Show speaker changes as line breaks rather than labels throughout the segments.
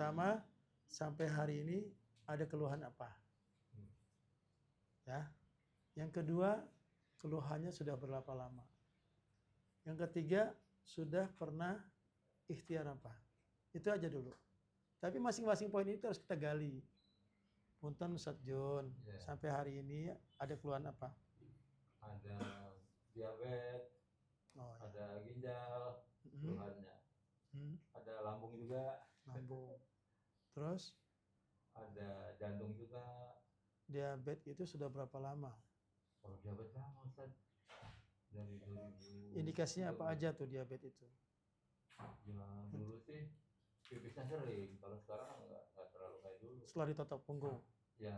pertama, sampai hari ini ada keluhan apa? Ya. Yang kedua, keluhannya sudah berapa lama? Yang ketiga, sudah pernah ikhtiar apa? Itu aja dulu. Tapi masing-masing poin itu harus kita gali. Punten Ustaz Jun, sampai hari ini ada keluhan apa?
Ada diabetes, ada ginjal, keluhannya. Ada lambung juga.
Lambung. Terus?
Ada jantung juga.
Diabetes itu sudah berapa lama?
Kalau diabetes lama Ustaz. Dari 2000.
Indikasinya apa aja tuh diabetes itu?
Ya dulu sih pipisnya sering, kalau sekarang nggak terlalu kayak dulu.
Setelah ditotok punggung?
Ya.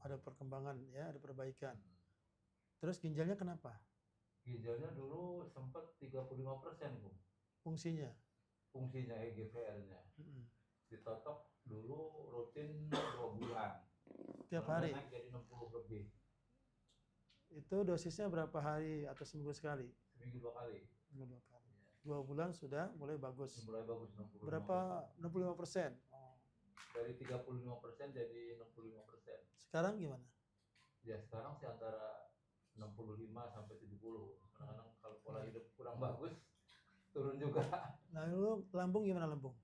Ada perkembangan ya, ada perbaikan. Terus ginjalnya kenapa?
Ginjalnya dulu sempat 35%, Bu.
Fungsinya
EGFR-nya. Ditotok dulu rutin 2 bulan.
Tiap hari?
Naik jadi 60 lebih.
Itu dosisnya berapa hari atau seminggu sekali?
Seminggu 2 kali.
2 bulan sudah mulai bagus.
Mulai bagus 65%.
Berapa? 65%?
Dari 35% jadi 65%.
Sekarang gimana?
Ya sekarang sih antara 65 sampai 70. Kadang-kadang kalau pola hidup kurang bagus turun juga.
Lalu lambung gimana lambung?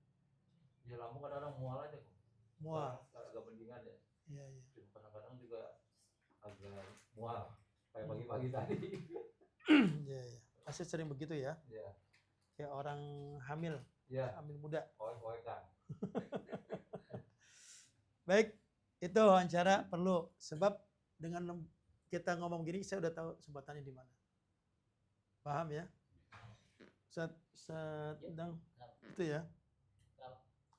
Ya lambung kadang-kadang mual aja kok.
Mual.
Agak mendingan ya.
Iya.
Kadang-kadang juga agak mual. Kayak pagi-pagi tadi.
Iya. Pasti sering begitu ya? Iya. Kayak orang hamil.
Iya.
Hamil muda.
Oek-oekan.
Baik, itu wawancara perlu. Sebab dengan kita ngomong gini, saya udah tahu sumbatannya di mana. Paham ya? Sedang itu ya.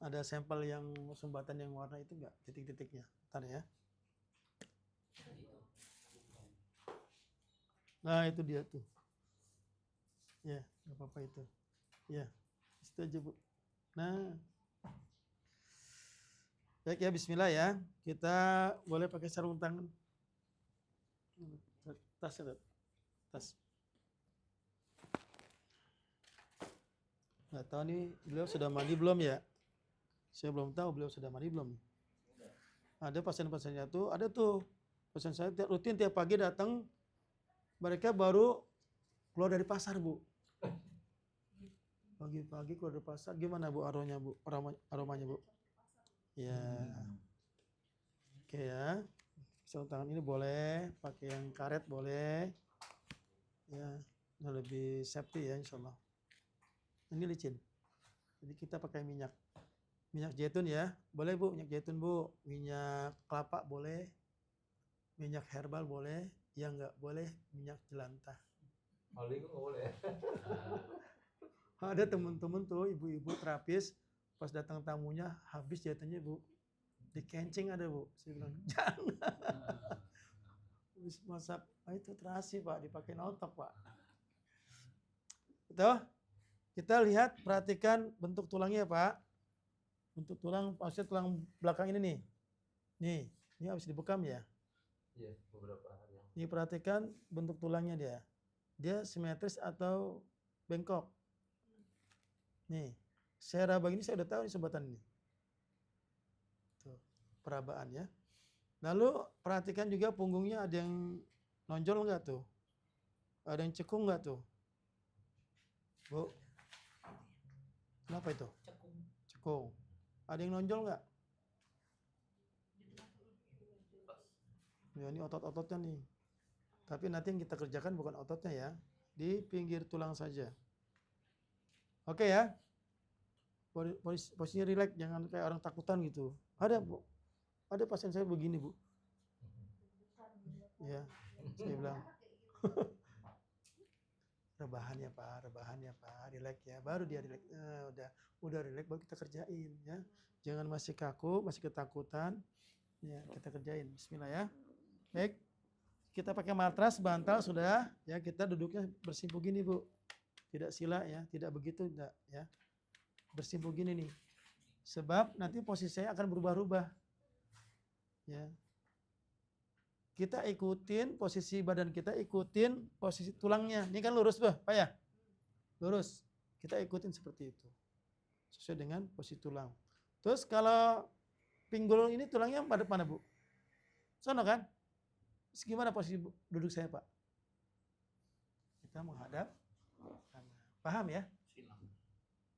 Ada sampel yang sumbatan yang warna itu enggak? Titik-titiknya. Ntar ya. Nah, itu dia tuh. Ya, enggak apa-apa itu. Ya, itu aja, Bu. Nah. Baik ya, bismillah ya. Kita boleh pakai sarung tangan. Tas ya, tas. Nggak tahu nih, beliau sudah mandi belum ya? Saya belum tahu beliau sudah mandi belum. Ada pasien-pasiennya tuh, ada tuh. Pasien saya rutin tiap pagi datang, mereka baru keluar dari pasar, Bu. Pagi-pagi keluar dari pasar, gimana Bu aromanya, Bu? Aromanya, Bu? Ya. Oke ya. Sarung tangan ini boleh, pakai yang karet boleh. Ya, lebih safety ya insyaallah. Ini licin. Jadi kita pakai minyak zaitun ya. Boleh Bu, minyak zaitun Bu. Minyak kelapa boleh. Minyak herbal boleh. Yang enggak boleh minyak jelantah.
Oligo enggak boleh.
Ada teman-teman tuh ibu-ibu terapis pas datang tamunya habis jatuhnya Bu. Dikencing ada Bu. Saya bilang jangan. Habis masak itu terasi Pak, dipakai otak Pak. Betul? Kita lihat, perhatikan bentuk tulangnya Pak. Bentuk tulang, maksudnya tulang belakang ini nih. Nih, ini habis dibekam ya?
Iya, beberapa hari yang.
Nih perhatikan bentuk tulangnya dia. Dia simetris atau bengkok. Nih, saya raba ini saya udah tahu nih sumbatan ini. Tuh, perabaan ya. Lalu perhatikan juga punggungnya ada yang nonjol nggak tuh? Ada yang cekung nggak tuh? Bu? Kenapa itu? Cekung. Ada yang nonjol nggak? Ya, ini otot-ototnya nih. Tapi nanti yang kita kerjakan bukan ototnya ya. Di pinggir tulang saja. Oke ya. Posisinya rileks, jangan kayak orang takutan gitu. Ada Bu. Ada pasien saya begini Bu. Ya, saya bilang. Rebahan ya Pak, rileks ya. Baru dia rileks. Udah rileks baru kita kerjain ya. Jangan masih kaku, masih ketakutan. Ya, kita kerjain. Bismillah ya. Baik. Kita pakai matras, bantal sudah ya, kita duduknya bersimpu gini Bu. Tidak sila ya, tidak begitu enggak ya. Bersimpu gini nih. Sebab nanti posisi saya akan berubah-ubah. Ya. Kita ikutin posisi badan kita, ikutin posisi tulangnya. Ini kan lurus Pak ya? Lurus. Kita ikutin seperti itu. Sesuai dengan posisi tulang. Terus kalau pinggul ini tulangnya pada mana, Bu? Sono kan? Terus gimana posisi duduk saya, Pak? Kita menghadap kanan. Paham ya?
Silang.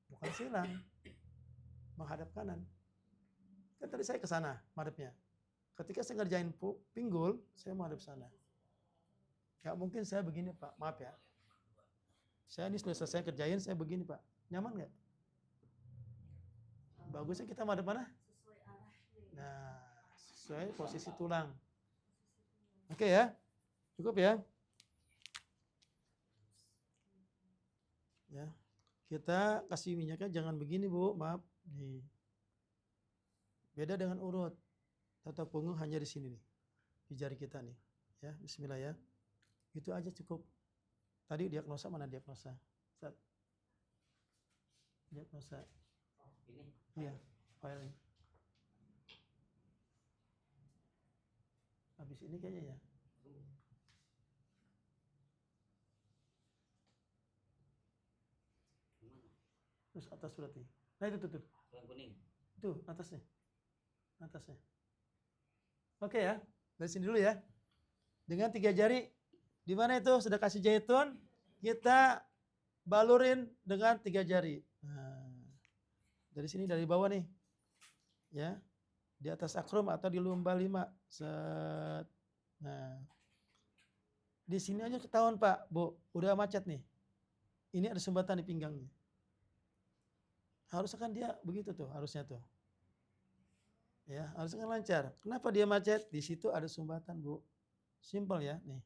Bukan silang. Menghadap kanan. Kan tadi saya ke sana madepnya. Ketika saya ngerjain pinggul, saya menghadap sana. Gak mungkin saya begini, Pak. Maaf ya. Saya ini sudah selesai kerjain, saya begini, Pak. Nyaman nggak? Bagusnya kita madep mana?
Sesuai arahnya.
Nah, sesuai posisi tulang. Oke ya? Cukup ya? Ya. Kita kasih minyaknya jangan begini, Bu. Maaf. Nih. Beda dengan urut. Tata punggung hanya di sini nih. Di jari kita nih. Ya, bismillah ya. Itu aja cukup. Tadi diagnosa mana diagnosa? Ustaz. Diagnosa.
Ini.
Iya, file. Habis ini kayaknya ya. Terus atas berarti. Nah itu tuh.
Yang kuning.
Itu atasnya. Atasnya. Oke ya. Dari sini dulu ya. Dengan 3 jari. Di mana itu sudah kasih zaitun, kita balurin dengan 3 jari. Nah, dari sini dari bawah nih. Ya. Di atas akrum atau di lumba 5. Set. Nah. Di sini aja ketahuan, Pak, Bu. Udah macet nih. Ini ada sumbatan di pinggangnya. Harusnya kan dia begitu tuh, harusnya tuh. Ya, harusnya kan lancar. Kenapa dia macet? Di situ ada sumbatan, Bu. Simpel ya, nih.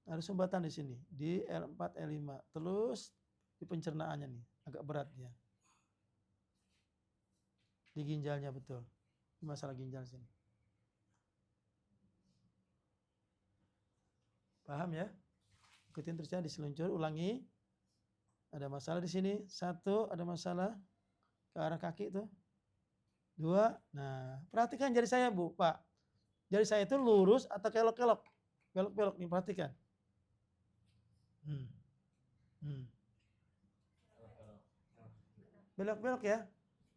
Ada sumbatan di sini, di L4, L5. Terus di pencernaannya nih, agak berat dia. Di ginjalnya betul. Ini masalah ginjal sini. Paham ya? Ikutin terus ya, diseluncur, ulangi. Ada masalah di sini. 1, ada masalah ke arah kaki tuh. 2, nah perhatikan jari saya, Bu, Pak. Jari saya itu lurus atau kelok-kelok? Belok-belok nih, perhatikan. Belok-belok ya.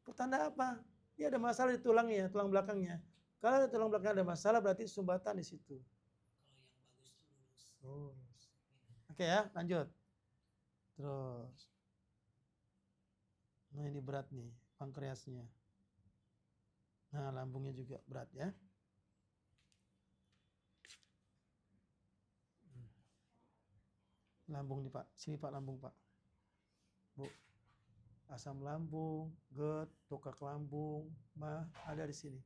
Pertanda apa? Dia ada masalah di tulangnya, tulang belakangnya. Kalau di tulang belakang ada masalah berarti sumbatan di situ.
Kalau yang bagus tuh lurus.
Lurus. Oke ya, lanjut. Terus. Nah ini berat nih, pankreasnya. Nah lambungnya juga berat ya. Lambung nih Pak, sini Pak lambung Pak. Bu, asam lambung, GERD, tukak lambung, mah ada di sini.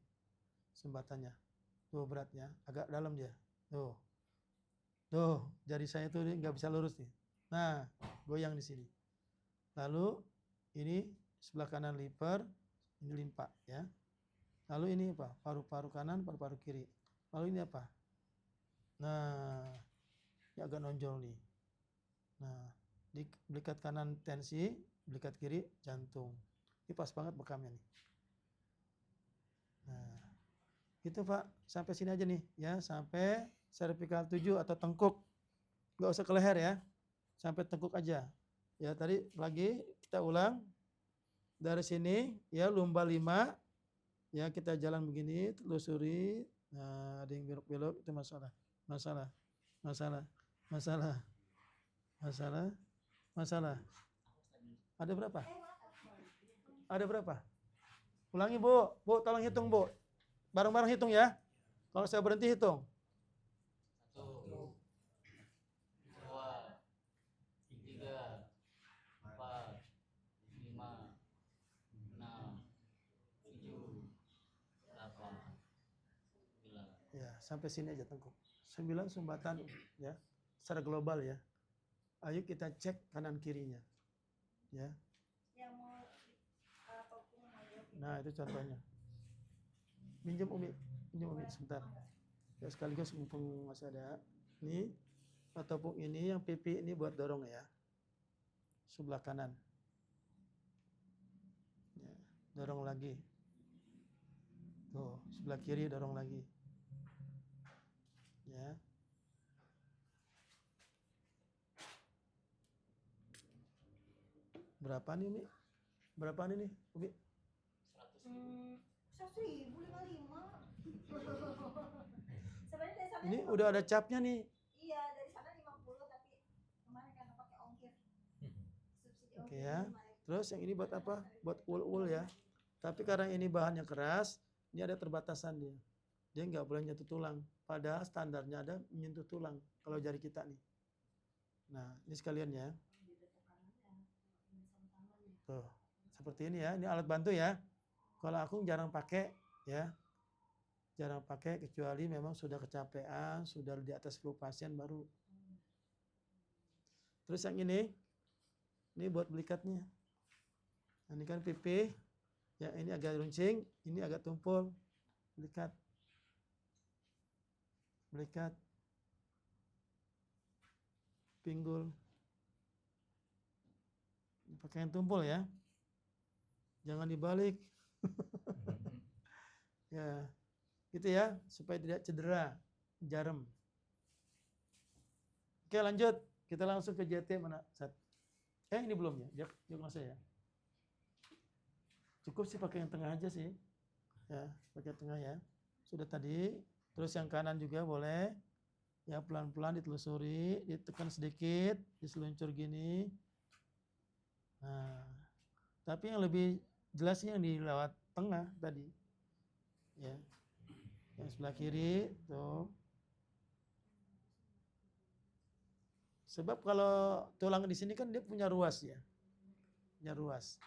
Sumbatannya. Tuh beratnya, agak dalam dia. Tuh. Tuh, jari saya tuh nggak bisa lurus nih. Nah, goyang di sini. Lalu ini sebelah kanan liver, ini limpa ya. Lalu ini apa? Paru-paru kanan, paru-paru kiri. Lalu ini apa? Nah, ini agak nonjol nih. Nah, di belikat kanan tensi, belikat kiri jantung. Ini pas banget bekamnya nih. Nah, itu Pak, sampai sini aja nih ya, sampai cervical 7 atau tengkuk. Nggak usah ke leher ya. Sampai tengkuk aja. Ya, tadi lagi kita ulang. Dari sini ya lumba 5. Ya, kita jalan begini, telusuri. Nah, ada yang belok-belok itu masalah. Masalah. Ada berapa? Ada berapa? Ulangi, Bu. Bu, tolong hitung, Bu. Bareng-bareng hitung ya. Kalau saya berhenti hitung.
1, 2, 3, 4, 5, 6, 7, 8, 9.
Ya, sampai sini aja tengkuk. 9 sumbatan ya. Secara global ya. Ayo kita cek kanan kirinya. Ya.
Yang mau apapun aja.
Nah, itu contohnya. Pinjam Umi sebentar. Ya, sekaligus mumpung masih ada. Ini ataupun ini yang pipi ini buat dorong ya. Sebelah kanan. Ya, dorong lagi. Tuh, sebelah kiri dorong lagi. Ya. Berapa nih, Umi? Berapa nih, Umi?
1.055. Sebenarnya dari sana
Ini
50.
udah ada capnya nih.
Iya, dari sana 50 tapi kemarin karena pakai ongkir. Subsidi
Oke
ongkir
ya.
5 ribu.
Terus yang ini buat apa? Buat ul-ul ya. Tapi karena ini bahannya keras, ini ada terbatasan dia. Dia nggak boleh nyentuh tulang. Padahal standarnya ada menyentuh tulang kalau jari kita nih. Nah, ini sekalian ya. Tuh, seperti ini ya. Ini alat bantu ya. Kalau aku jarang pakai ya. Jarang pakai kecuali memang sudah kecapean, sudah di atas flu pasien baru. Terus yang ini buat belikatnya. Nah, ini kan pipi. Ya, ini agak runcing, ini agak tumpul. Belikat. Belikat. Pinggul. Pakai yang tumpul ya. Jangan dibalik. Ya, gitu ya, supaya tidak cedera, jarum. Oke, lanjut. Kita langsung ke JT mana? Ini belum ya? Jangan saya ya. Cukup sih pakai yang tengah aja sih. Ya, pakai tengah ya. Sudah tadi. Terus yang kanan juga boleh. Ya, pelan-pelan ditelusuri, ditekan sedikit, diseluncur gini. Nah, tapi yang lebih jelasnya yang di lewat tengah tadi. Ya. Yang sebelah kiri tuh. Sebab kalau tulang di sini kan dia punya ruas ya. Punya ruas.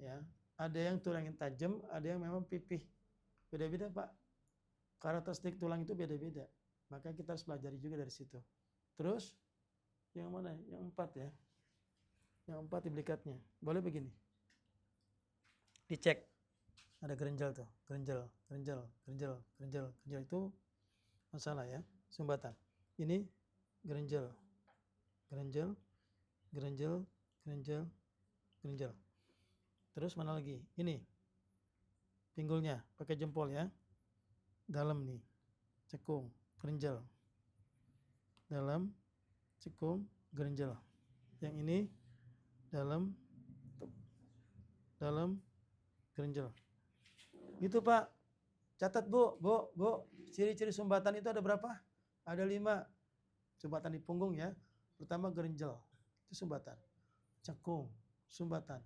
Ya. Ada yang tulang yang tajam, ada yang memang pipih. Beda-beda, Pak. Karakteristik tulang itu beda-beda. Maka kita harus pelajari juga dari situ. Terus yang mana? Yang 4 ya. Yang 4 di belikatnya. Boleh begini. Dicek. Ada gerenjel tuh. Gerenjel itu masalah ya. Sumbatan. Ini gerenjel. Terus mana lagi? Ini. Pinggulnya pakai jempol ya. Dalam nih. Cekung, gerenjel. Dalam, cekung, gerenjel. Yang ini dalam, gerenjel. Gitu Pak. Catat Bu. Ciri-ciri sumbatan itu ada berapa? Ada 5. Sumbatan di punggung ya. Pertama gerenjel. Itu sumbatan. Cekung, sumbatan.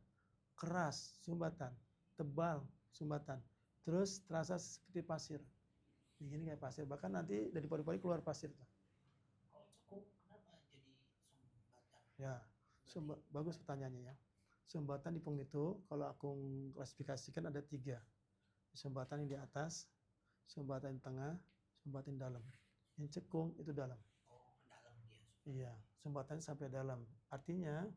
Keras, sumbatan. Tebal, sumbatan. Terus terasa seperti pasir. Ini kayak pasir. Bahkan nanti dari paru-paru keluar pasir.
Kalau cekung kenapa jadi sumbatan?
Ya, bagus pertanyaannya ya. Sumbatan di punggung itu kalau aku klasifikasikan ada 3. Sumbatan yang di atas, sumbatan tengah, sumbatan dalam. Yang cekung itu dalam.
Oh, ke dalam dia.
Iya, sumbatan sampai dalam. Artinya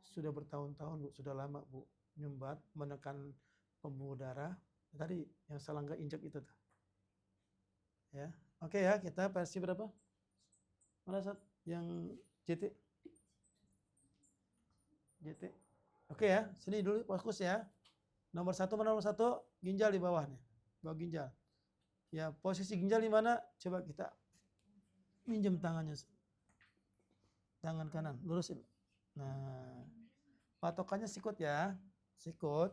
sudah bertahun-tahun Bu, sudah lama Bu nyumbat menekan pembuluh darah. Tadi yang selangga injek itu tuh. Ya. Oke ya, kita versi berapa? Mana saat yang JT? Oke ya, sini dulu fokus ya. Nomor 1 mana nomor 1? Ginjal di bawah nih. Bawah ginjal. Ya, posisi ginjal di mana? Coba kita minjem tangannya. Tangan kanan, lurusin. Nah, patokannya sikut ya. Sikut.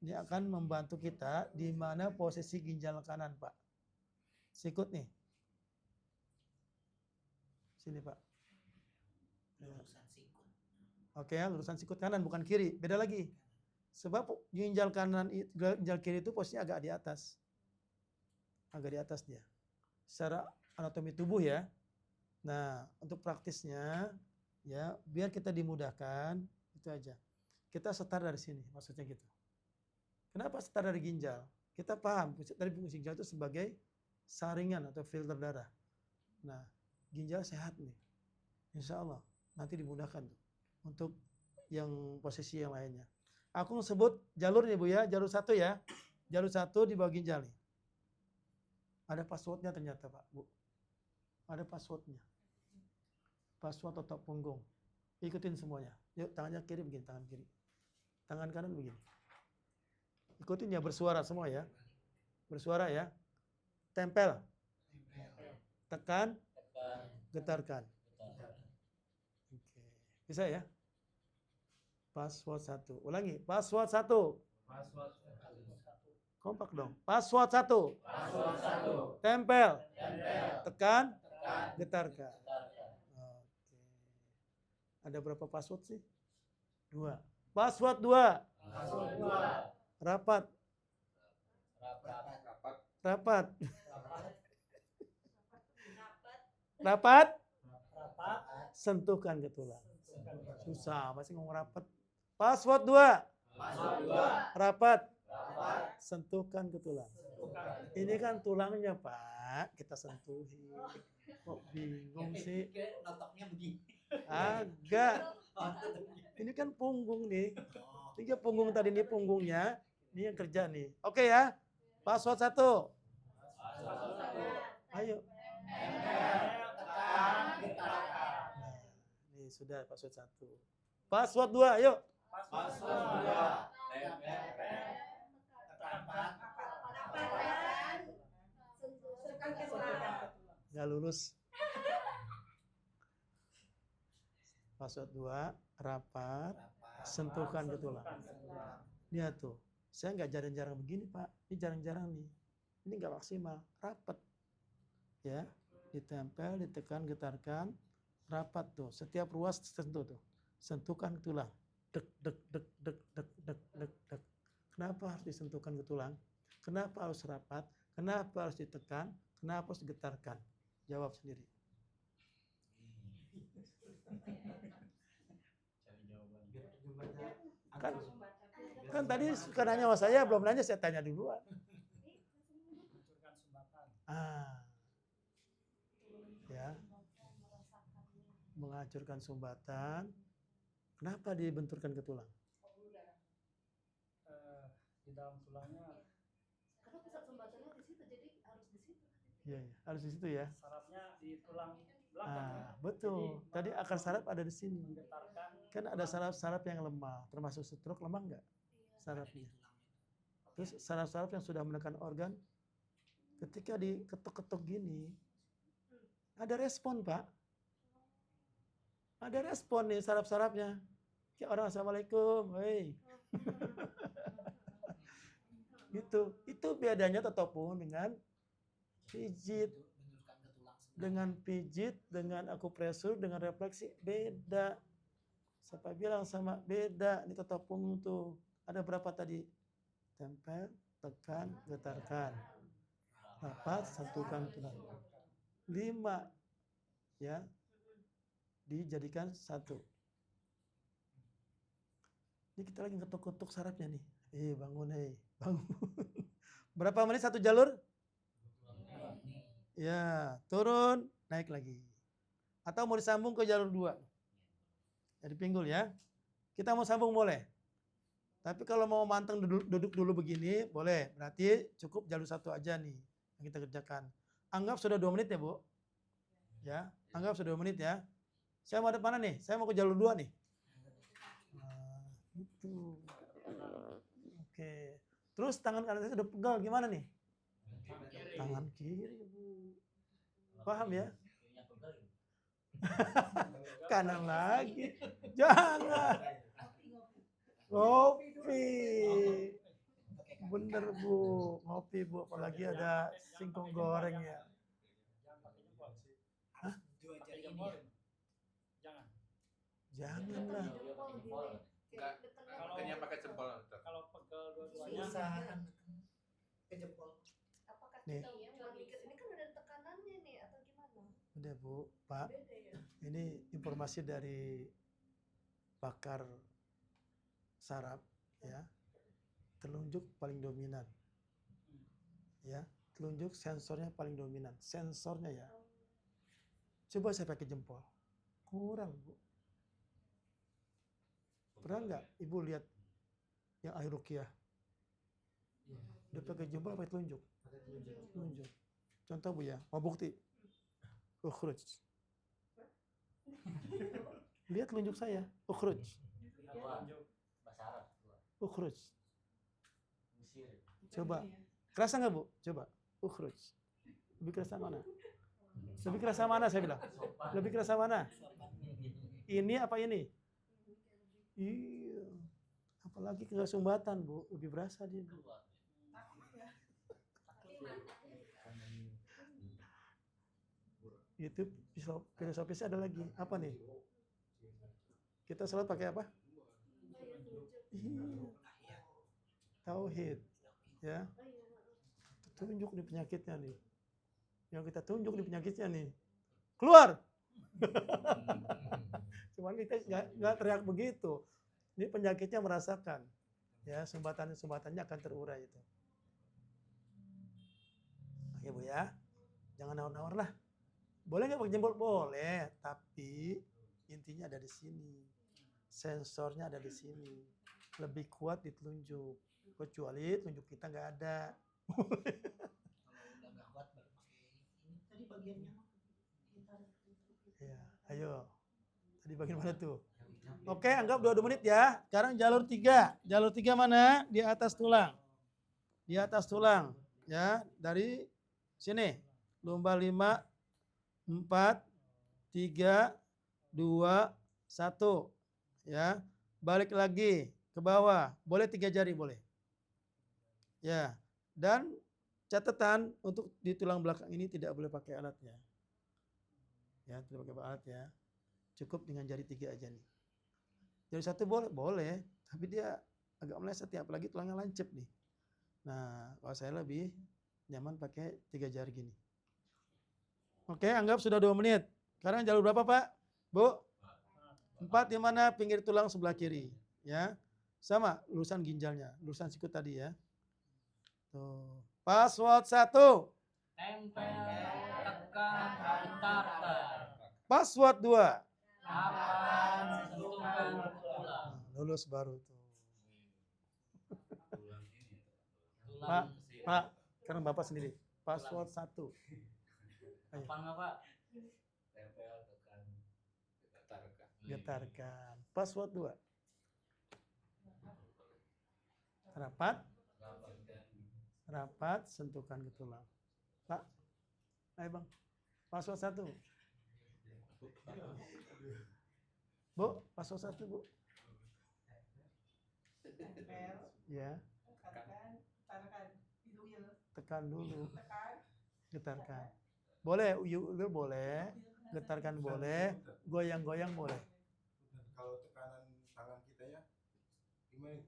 Ini akan membantu kita di mana posisi ginjal kanan, Pak. Sikut nih. Sini, Pak.
Lurusan sikut.
Oke ya, lurusan sikut kanan bukan kiri. Beda lagi. Sebab ginjal kanan, ginjal kiri itu posisinya agak di atas. Agak di atas dia. Secara anatomi tubuh ya. Nah, untuk praktisnya ya, biar kita dimudahkan, itu aja. Kita start dari sini, maksudnya gitu. Kenapa start dari ginjal? Kita paham dari fungsi ginjal itu sebagai saringan atau filter darah. Nah, ginjal sehat nih. Insya Allah nanti dimudahkan tuh untuk yang posisi yang lainnya. Aku sebut jalur nih Bu ya, jalur 1 ya. Jalur 1 di bawah ginjal nih. Ada passwordnya ternyata Pak Bu. Ada passwordnya. Password otot punggung. Ikutin semuanya. Yuk tangannya kiri begini, tangan kiri. Tangan kanan begini. Ikutin ya, bersuara semua ya. Bersuara ya. Tempel. Tekan. Getarkan. Oke. Bisa ya? Password 1. Ulangi. Password 1. Kompak dong. Password 1.
Password 1.
Tempel.
Tempel.
Tekan.
Tekan.
Getarkan.
Getarkan.
Oke. Ada berapa password sih? 2. Password 2.
Password 2.
Rapat.
Rapat.
Rapat.
Rapat.
Rapat.
Rapat.
Rapat.
Sentuhkan ke tulang. Susah, masih ngomong rapat. Password 2.
Password 2.
Rapat.
Rapat.
Sentuhkan ke tulang. Ini kan tulangnya, Pak. Kita sentuhin. Kok bingung sih?
Notoknya begini.
Agak. Ini kan punggung nih.
Oh,
Ini punggung tadi, ini punggungnya. Ini yang kerja nih. Oke ya. Password 1.
Password 1.
Ayo.
Tempel. Tekan. Getarkan.
Nah, ini sudah password 1. Password 2, ayo.
Password 2. Tempel.
rapat.
Nggak lulus. Password 2, rapat, sentuhkan ke tulang. Lihat tuh, saya nggak jarang-jarang begini, Pak. Ini jarang-jarang nih. Ini nggak maksimal, rapat. Ya, ditempel, ditekan, getarkan, rapat tuh. Setiap ruas tersentuh tuh. Sentuhkan ke tulang. Dek, dek, dek, dek, dek, dek, dek, dek. Kenapa harus disentuhkan ke tulang? Kenapa harus rapat? Kenapa harus ditekan? Kenapa harus digetarkan? Jawab sendiri. Kan, kan tadi suka nanya sama saya, belum nanya, saya tanya duluan. Ah, ya, menghancurkan sumbatan. Kenapa dibenturkan ke tulang?
Di dalam tulangnya
Karena pusat sumbatannya di situ, jadi harus di situ.
Iya, ya, harus di situ ya.
sarafnya di tulang belakang.
Ah, betul. Tadi akar saraf ada di sini.
Menggetarkan
Kan ada saraf-saraf yang lemah, termasuk stroke lemah nggak? Sarafnya. Terus saraf-saraf yang sudah menekan organ, ketika diketuk-ketuk gini, ada respon, Pak. Ada respon nih saraf-sarafnya. Kayak orang assalamualaikum, hei. Gitu. Itu bedanya tetopun dengan pijit.
Benturkan ke tulang sebelah.
Dengan pijit, dengan akupresur, dengan refleksi, beda. Siapa bilang sama? Beda. Ini tetopun tuh. Ada berapa tadi? Tempel, tekan, getarkan. Rapat, satukan tulang. 5. Ya. Dijadikan 1. Ini kita lagi ketuk-ketuk sarafnya nih. Bangun, bangun. Berapa menit 1 jalur? Ya, turun, naik lagi. Atau mau disambung ke jalur 2. Jadi pinggul ya. Kita mau sambung boleh. Tapi kalau mau manteng duduk dulu begini, boleh. Berarti cukup jalur 1 aja nih yang kita kerjakan. Anggap sudah 2 menit ya, Bu. Ya, anggap sudah 2 menit ya. Saya mau ada mana nih? Saya mau ke jalur 2 nih. Nah, gitu. Oke. Terus tangan kanan saya udah pegal gimana nih? Tangan kiri, Bu. Paham ya? Kanan lagi. Jangan. Ngopi. Bener, Bu. Ngopi, Bu. Apalagi ada singkong goreng ya.
jangan pakai jempol sih.
Dua
Pakai
jari ini
jempol.
ya.
Jangan.
Janganlah.
Kalau
Makanya pakai jempol.
kalau pegel dua-duanya
Susah ke jempol.
Apakah
Nih.
kita cuma mikir ini kan udah tekanannya nih atau gimana?
Udah, Bu. Pak,
Beda ya.
ini informasi dari pakar saraf ya. Telunjuk paling dominan. Ya, telunjuk sensornya paling dominan. Sensornya ya. Coba saya pakai jempol. Kurang, Bu. Pernah nggak Ibu lihat yang ahli ruqyah? Dia pakai jempol pakai telunjuk? Telunjuk. Contoh, Bu ya, mau bukti. Ukhruj. Lihat telunjuk saya. Ukhruj.
Bahasa Arab.
Ukhruj.
Mesir.
Coba. Kerasa nggak, Bu? Coba. Ukhruj. Lebih kerasa mana? Lebih kerasa mana saya bilang? Lebih kerasa mana? Ini apa ini? Iya. Apalagi ke sumbatan, Bu. Lebih berasa dia, Bu. Itu filosofisnya ada lagi. Apa nih? Kita sholat pakai apa? Iya, tauhid. Ya. Tunjuk nih penyakitnya nih. Yang kita tunjuk nih penyakitnya nih. Keluar. Cuman kita nggak teriak begitu. Ini penyakitnya merasakan. Ya, sumbatannya akan terurai itu. Oke Bu ya. Jangan nawar-nawar lah. Boleh nggak pakai jempol? Boleh. Tapi intinya ada di sini. Sensornya ada di sini. Lebih kuat di telunjuk. Kecuali telunjuk kita nggak ada.
Kalau udah nggak kuat baru pakai ini. Tadi bagiannya mah.
Ya, ayo. Tadi bagian mana tuh? Oke, anggap 22 menit ya. Sekarang jalur 3. Jalur 3 mana? Di atas tulang. Di atas tulang. Ya, dari sini. Lomba 5, 4, 3, 2, 1. Ya, balik lagi ke bawah. Boleh 3 jari, boleh. Ya, dan catatan untuk di tulang belakang ini tidak boleh pakai alatnya. Ya, tidak pakai alat ya. Cukup dengan jari 3 aja nih. Jari 1 boleh, tapi dia agak meleset ya, apalagi tulangnya lancip nih. Nah, kalau saya lebih nyaman pakai 3 jari gini. Oke, anggap sudah 2 menit. Sekarang jalur berapa, Pak? Bu? 4 di mana? Pinggir tulang sebelah kiri, ya. Sama lulusan ginjalnya, lulusan sikut tadi ya. Tuh. Password 1.
Tempel, tekan, putar.
Password 2.
Kapan sentuhkan tulang.
Lulus baru tuh.
Tulang.
Pak, sekarang Bapak sendiri. Password 1. Ayo,
Apa nggak Pak?
Tempel, tekan, getarkan.
getarkan. Password 2. Rapat, rapat, sentuhkan ke tulang. Pak, ayo Bang. Password 1. Bu, password 1 Bu.
Tempel,
Ya, tekan dulu. Getarkan. Boleh, uyuk-uyuk boleh. Getarkan boleh. Goyang-goyang boleh.
Kalau tekanan tangan kita ya, gimana?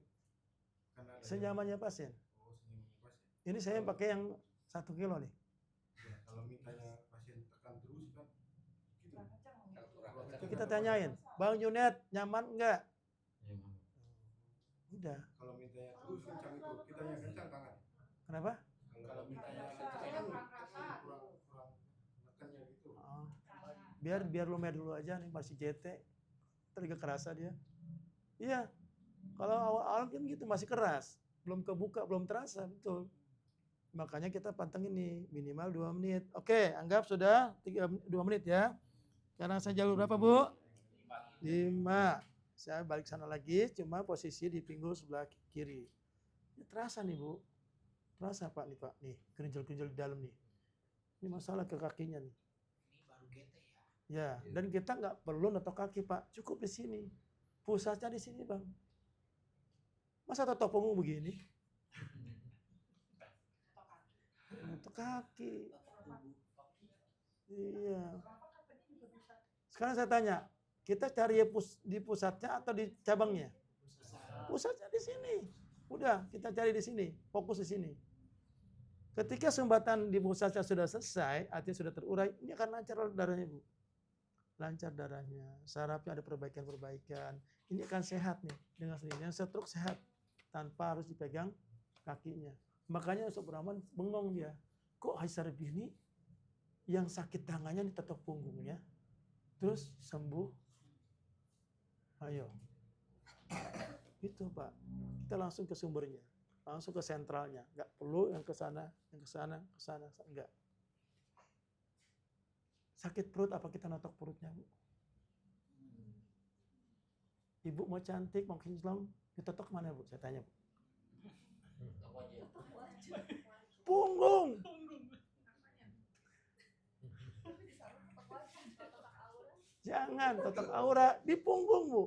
Karena ada
Senyamannya pasien.
oh, senyamannya pasien.
Ini saya pakai yang 1 kilo nih.
Ya, kalau mintanya pasien tekan terus kan, gitu.
Kita tanyain, Bang Junet nyaman enggak? Udah.
Kalau mintanya terus kencang itu, kita yang kencang tangan.
Kenapa?
Kalau mintanya kencang kurang nekannya gitu.
Oh. Biar lumer dulu aja nih masih JT. Terlalu kerasa dia. Iya. Kalau awal-awal kan gitu masih keras, belum kebuka, belum terasa, betul. Makanya kita pantengin nih minimal 2 menit. Oke, anggap sudah 2 menit ya. Sekarang saya jalur berapa, Bu? 5. Saya balik sana lagi, cuma posisi di pinggul sebelah kiri. Ini terasa nih, Bu. Terasa Pak nih, Pak. Nih, kerinjal-kerinjal di dalam nih. Ini masalah ke kakinya nih.
Ini baru GT ya.
Ya, dan kita nggak perlu netok kaki, Pak. Cukup di sini. Pusatnya di sini, Bang. Masa totok punggung begini? Netok kaki. Iya. Sekarang saya tanya, kita cari di pusatnya atau di cabangnya? Pusatnya di sini. Udah, kita cari di sini, fokus di sini. Ketika sumbatan di pusatnya sudah selesai, artinya sudah terurai, ini akan lancar darahnya, Bu. Lancar darahnya, sarafnya ada perbaikan-perbaikan. Ini akan sehat nih dengan sendirinya. Yang stroke sehat tanpa harus dipegang kakinya. Makanya Ustaz Rahman bengong dia. Kok Haisar begini yang sakit tangannya ditetok punggungnya, terus sembuh? Ayo. Itu Pak. Kita langsung ke sumbernya. Langsung ke sentralnya. Nggak perlu yang ke sana, yang ke sana, ke sana. Enggak. Sakit perut apa kita notok perutnya, Bu? Ibu mau cantik, mau kinclong, ditotok mana, Bu? Saya tanya, Bu. Punggung. Jangan totok aura di punggung, Bu.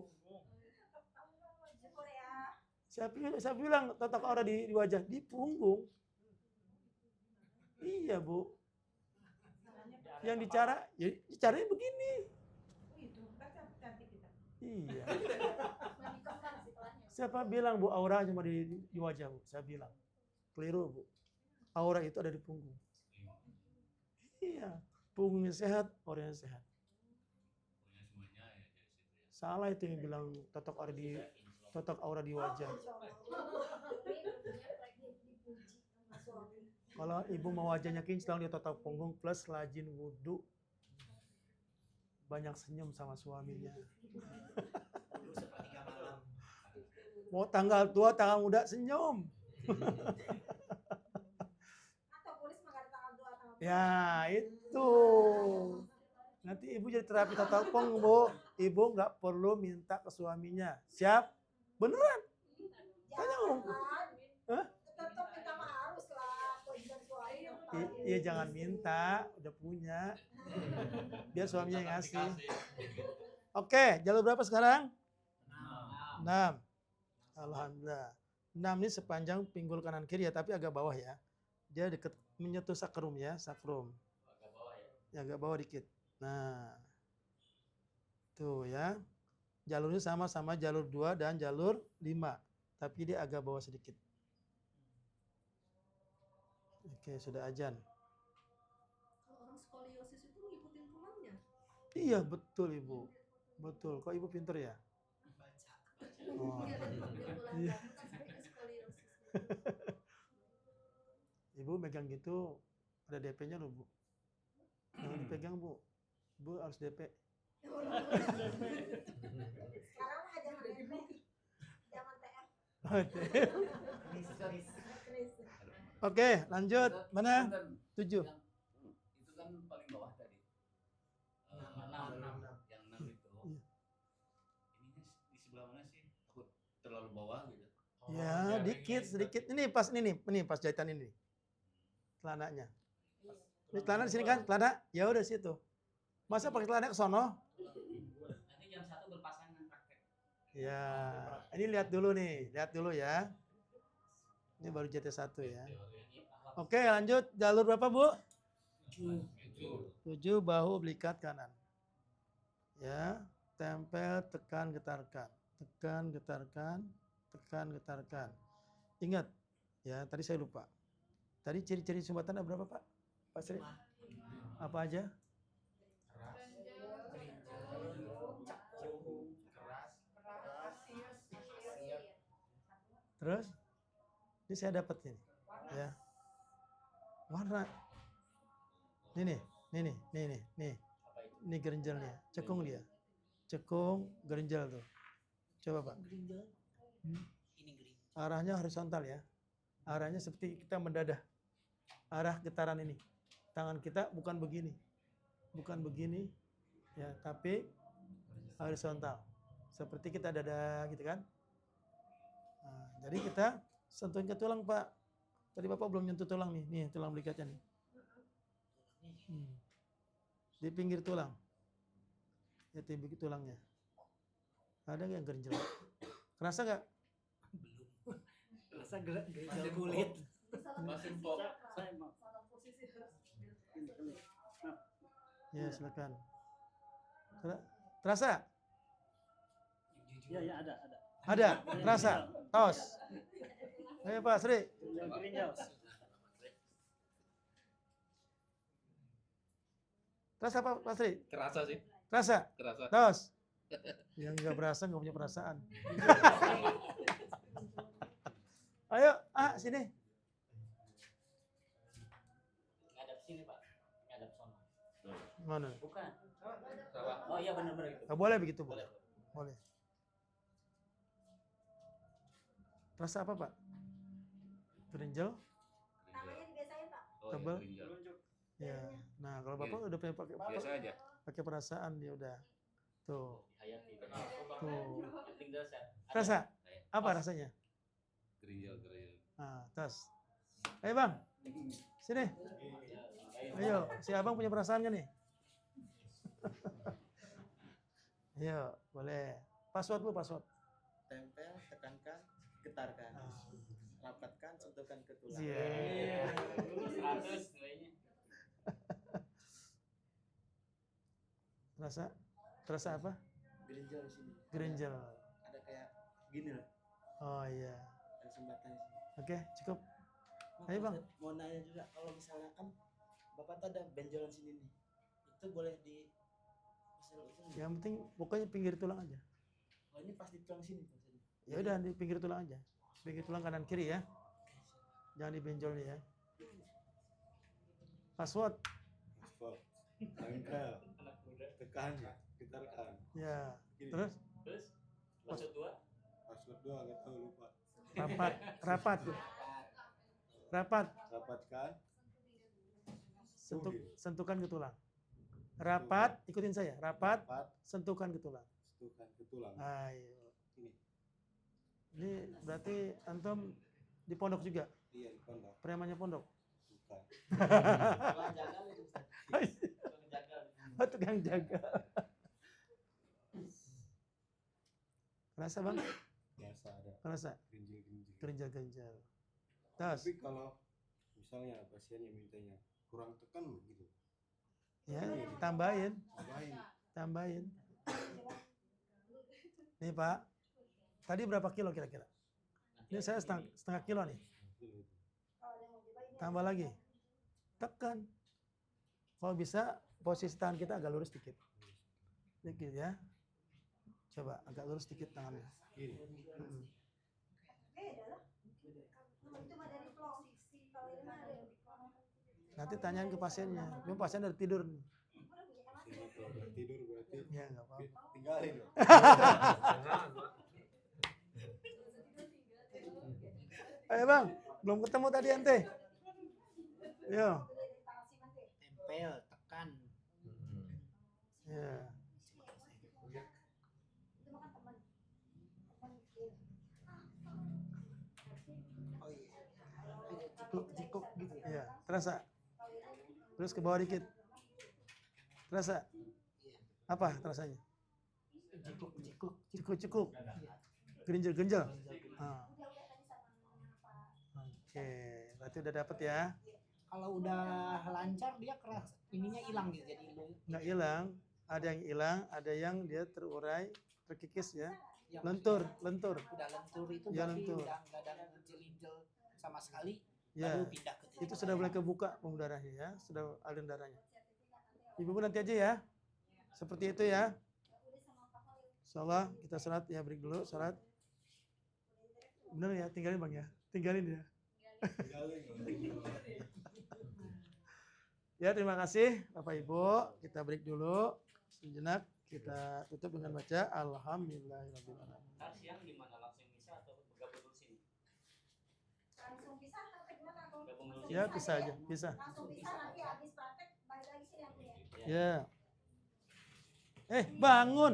Saya bilang totok aura di wajah, di punggung. Iya, Bu. Yang dicara, ya caranya begini.
Itu kan cantik kita.
Iya.
Mandi kembar sih pelannya.
Siapa bilang Bu aura cuma di wajah, Bu? Saya bilang. Keliru, Bu. Aura itu ada di punggung. Iya. Punggungnya sehat, auranya sehat.
Punya semuanya ya dari situ ya.
Salah itu yang bilang totok aura di wajah. Kalau ibu mau wajahnya kinclong, dia totok punggung plus rajin wudhu. Banyak senyum sama suaminya.
Dulu sepertiga malam.
Mau tanggal tua, tanggal muda, senyum.
Atau polis mah nggak ada tanggal 2 tanggal 3.
Ya, itu. Nanti ibu jadi terapi totok punggung, Bu. Ibu nggak perlu minta ke suaminya. Siap? Beneran? Tanya, Om. Hah?
Tetap minta mah harus lah. Kewajiban suami.
Iya, jangan minta, udah punya. Biar suaminya yang ngasih. Oke, jalur berapa sekarang? 6. Alhamdulillah. 6 ini sepanjang pinggul kanan kiri ya, tapi agak bawah ya. Dia deket menyentuh sakrum ya, sakrum.
Agak bawah ya.
Ya, agak bawah dikit. Nah. Tuh ya. Jalurnya sama-sama jalur 2 dan jalur 5. Tapi dia agak bawah sedikit. Oke, sudah ajan.
Kalau orang skoliosis itu ngikutin tulangnya.
Iya, betul Ibu. Betul. Kok Ibu pinter ya?
Baca.
Oh.
Iya kan tulang
Iya.
kamu kan sebenarnya skoliosis.
Ibu megang gitu ada DP-nya loh, Bu. Jangan dipegang, Bu. Bu harus DP.
Sekarang mah jangan DP. Jangan TR.
Historis.
Kris.
Oke, lanjut. Mana?
Kan
7.
itu kan paling bawah tadi.
Enam.
Yang 6 itu.
Iya.
Ininya di sebelah mana sih? Takut terlalu bawah gitu.
Ya, dikit, sedikit. Ini pas ini pas jahitan ini. Celananya. Ini celana di sini kan? Celana? Ya udah situ. Masa pakai celana ke sono?
Nanti jam 1 berpasangan praktek.
Ya, ini lihat dulu nih, lihat dulu ya. Ini baru JT1 ya. Oke, lanjut. Jalur berapa, Bu? 7 bahu belikat kanan. Ya, tempel, tekan, getarkan. Tekan, getarkan, tekan, getarkan. Ingat, ya tadi saya lupa. Tadi ciri-ciri sumbatan ada berapa, Pak? Pak Sri? Apa aja? Terus? Ini saya dapat ini. Ya. Warna. Ini nih. Ini gerinjalnya. Cekung dia. Cekung, gerinjal tuh. Coba, Pak.
Gerinjal. Ini gerinjal.
Arahnya horizontal ya. Arahnya seperti kita mendadah. Arah getaran ini. Tangan kita bukan begini. Bukan begini. Ya, tapi horizontal. Seperti kita dada gitu kan. Nah, jadi kita sentuhin ke tulang, Pak. Tadi Bapak belum nyentuh tulang nih. Nih, tulang belikatnya nih. Di pinggir tulang. Ya, di pinggir tulangnya. Ada nggak yang gerinjal? Kerasa nggak?
Belum. Rasa gerinjal kulit.
Masih pop.
Saya mau.
Salah posisi harus.
Ya, silakan. Terasa?
Iya, ya ada.
Ada? Terasa? Tos. Ayo Pak Sri.
Gerinjal.
Terasa Pak Sri?
Kerasa sih.
Terasa?
Kerasa.
Tos. Yang nggak berasa nggak punya perasaan. Ayo, sini.
Ngadap sini, Pak. Ngadap sono.
Mana?
Bukan.
Salah.
Oh iya benar-benar itu.
Nggak boleh begitu, Bu.
Boleh.
Boleh. Terasa apa, Pak? Gerinjal?
Namanya dibiasain, Pak.
Oh,
Tebal.
iya, gerinjal.
Ya. Nah, kalau Bapak udah punya
Biasa aja.
pakai perasaan dia udah. Tuh.
Hayati.
Tuh.
Tinggal saya.
Terasa? Apa rasanya?
Gerinjal.
Nah, tos. Ayo Bang, sini. Ayo, si Abang punya perasaan kan nih? Ayo, boleh. Password lu, password.
Tempel, tekankan, getarkan. Rapatkan, sentuhkan ke tulang.
Iya.
100 nilainya.
Terasa apa?
Gerinjal di sini.
Gerinjal.
Ada kayak gini lah.
Oh iya.
Ada sumbatan di sini.
Oke, cukup.
Nah,
Ayo, Bang.
Ustadz, mau nanya juga kalau misalnya kan Bapak tuh ada benjolan sini nih. Itu boleh di misal itu nggak?
Yang penting pokoknya pinggir tulang aja.
Oh, ini pas di tulang sini Pak Ustadz.
Ya udah di pinggir tulang aja. Pinggir tulang kanan kiri ya. Jangan dibenjol nih ya. Password.
Aspal. Tempel. Tekan. Kita tekan.
Ya.
Gini.
Terus
Terus password 2
Password 2 agak tahu lupa.
rapat.
Rapatkan.
Sentuhkan ke tulang. Rapat, ikutin saya. Rapat,
Rapat.
sentuhkan ke tulang.
Sentuhkan ke tulang.
Ayo.
Ini.
Ini berarti antum di pondok juga.
Iya, di pondok.
Premannya pondok.
Bukan.
Tukang jagal itu Ustadz. Tukang jagal.
Oh, tukang jaga. Kerasa bang?
Biasa ada
Kerasa?
gerinjil-gerinjil.
Gerinjal-gerinjal. Tas.
Tapi kalau misalnya pasiennya mintanya kurang tekan gitu.
Ya, tambahin.
Tambahin.
Nih Pak. Tadi berapa kilo kira-kira? Ini saya setengah kilo nih. Tambah lagi. Tekan. Kalau bisa posisi tangan kita agak lurus dikit. Dikit ya. Coba agak lurus dikit tangannya.
Gini.
Beda lah. Itu mah dari plong. Kalau ini mah dari plong.
Nanti tanyain ke pasiennya. Ini pasien udah tidur nih.
Sini tuh udah tidur berarti
Ya nggak apa-apa.
tinggalin loh.
Ayo bang, belum ketemu tadi ente. Yo.
Tempel, tekan.
Ya.
Oh iya. Jikuk gitu ya.
Iya, terasa. Terus ke bawah dikit. Terasa. Apa terasanya? Cekuk. Gerinjal. Ah. Oke, berarti udah dapet ya.
Kalau udah lancar dia keras ininya hilang gitu jadi
Nggak hilang, ada yang hilang, ada yang dia terurai, terkikis ya.
yang
Lentur.
udah lentur itu
Ya,
berarti
lentur.
udah nggak ada ngelinjel sama sekali
Ya,
baru pindah ke
itu sudah mulai kebuka pembuluh darahnya ya, sudah aliran darahnya. Ibu nanti aja ya, seperti itu ya. Insyaallah kita salat ya, break dulu salat. Bener ya, tinggalin bang ya, tinggalin ya. Ya terima kasih Bapak Ibu, kita break dulu sejenak, kita tutup dengan baca Alhamdulillahirrahmanirrahim.
Ntar siang gimana, langsung bisa atau bergabung dulu sini?
Langsung bisa atau gimana?
Gabung dulu
Ya
sini.
bisa aja, bisa.
Langsung bisa nanti habis praktek balik lagi sini aku ya.
Ya. Bangun.